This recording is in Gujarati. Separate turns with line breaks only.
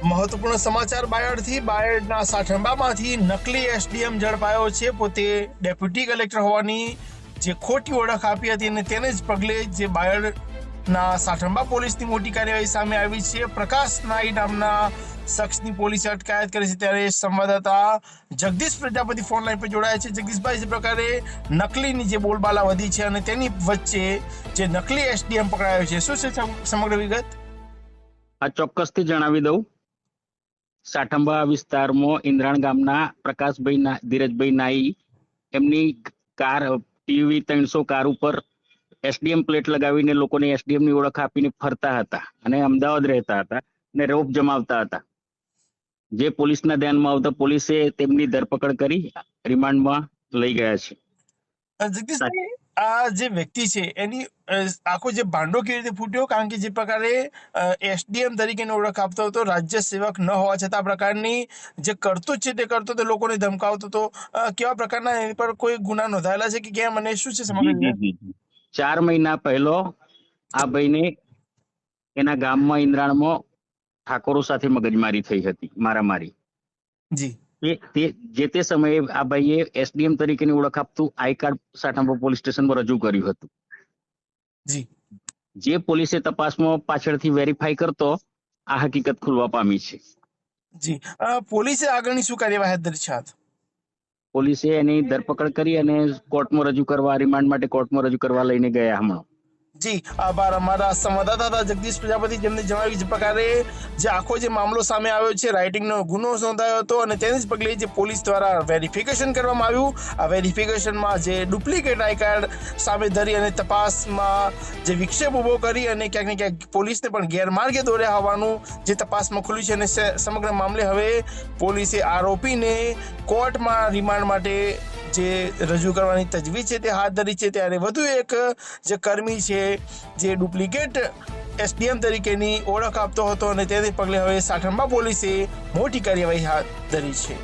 મહત્વપૂર્ણ સમાચાર બાયડથી. બાયડના સાઠંબામાંથી નકલી એસડીએમ ઝડપાયો છે. પોતે ડેપ્યુટી કલેક્ટર હોવાની જે ખોટી ઓળખ આપી હતી અને તેને જ પગલે જે બાયડના સાઠંબા પોલીસની મોટી કાર્યવાહી સામે આવી છે. પ્રકાશ નાઈ નામના શખ્સની પોલીસે અટકાયત કરી છે. ત્યારે સંવાદદાતા જગદીશ પ્રજાપતિ ફોન લાઈન પર જોડાયા છે. જગદીશભાઈ, જે પ્રકારે નકલીની જે બોલબાલા વધી છે અને તેની વચ્ચે જે નકલી એસડીએમ પકડાયો છે, શું છે સમગ્ર વિગત?
આ ચોક્કસથી જણાવી દઉં. સાઠંબા વિસ્તારમાં ઇન્દ્રાણ ગામના પ્રકાશભાઈ ધીરજભાઈ નાઈ એમની કાર ટીવી 300 કાર ઉપર એસડીએમ પ્લેટ લગાવીને લોકોને એસડીએમ ની ઓળખ આપીને ફરતા હતા અને અમદાવાદ રહેતા હતા અને રોપ જમાવતા હતા. જે પોલીસના ધ્યાનમાં આવતા પોલીસે તેમની ધરપકડ કરી રિમાન્ડમાં લઈ ગયા છે.
જગદીશભાઈ, આ જે વ્યક્તિ છે એની આખો જે ભાંડો કેવી રીતે ફૂટ્યો? કારણ કે જે પ્રકારે એસડીએમ તરીકેની ઓળખ આપતો હતો, રાજ્ય સેવક ન હોવા છતાં પ્રકારની જે કરતૂત છે તે કરતો તો લોકોને ધમકાવતો હતો, કેવા પ્રકારના એની પર કોઈ ગુના નોંધાયેલા છે કે કેમ, અને શું છે સમગ્ર?
4 મહિના પહેલો આ ભાઈને એના ગામમાં ઇન્દ્રાણમાં ઠાકોરો સાથે મગજમારી થઈ હતી, મારામારી.
જી.
તે સમયે આ ભાઈએ એસડીએમ તરીકેની ઓળખ આપતું આઈ કાર્ડ સાઠંબા પોલીસ સ્ટેશનમાં રજૂ કર્યું હતું.
જી.
જે પોલીસે તપાસમાં પાછળથી વેરીફાઈ કરતો આ હકીકત ખુલવા પામી છે.
જી. પોલીસે આગળની શું કાર્યવાહી હાથ ધરી છે?
પોલીસે એની ધરપકડ કરી અને કોર્ટમાં રજૂ કરવા, રિમાન્ડ માટે કોર્ટમાં રજૂ કરવા લઈને ગયા હમણાં.
જી, આભાર. અમારા સંવાદદાતા જગદીશ પ્રજાપતિ જેમને જણાવ્યું જે પ્રકારે જે આખો જે મામલો સામે આવ્યો છે, રાઇટિંગનો ગુનો નોંધાયો હતો અને તેને જ પગલે જે પોલીસ દ્વારા વેરિફિકેશન કરવામાં આવ્યું. આ વેરિફિકેશનમાં જે ડુપ્લિકેટ આઈ કાર્ડ સામે ધરી અને તપાસમાં જે વિક્ષેપ ઉભો કરી અને ક્યાંક ને ક્યાંક પોલીસને પણ ગેરમાર્ગે દોર્યા હોવાનું જે તપાસમાં ખુલ્યું છે. અને સમગ્ર મામલે હવે પોલીસે આરોપીને કોર્ટમાં રિમાન્ડ માટે જે રજૂ કરવાની તજવીજ છે તે હાથ ધરી છે. ત્યારે વધુ એક જે કર્મી છે જે ડુપ્લિકેટ એસડીએમ તરીકેની ઓળખ આપતો હતો અને તેને પગલે હવે સાઠંબા પોલીસે મોટી કાર્યવાહી હાથ ધરી છે.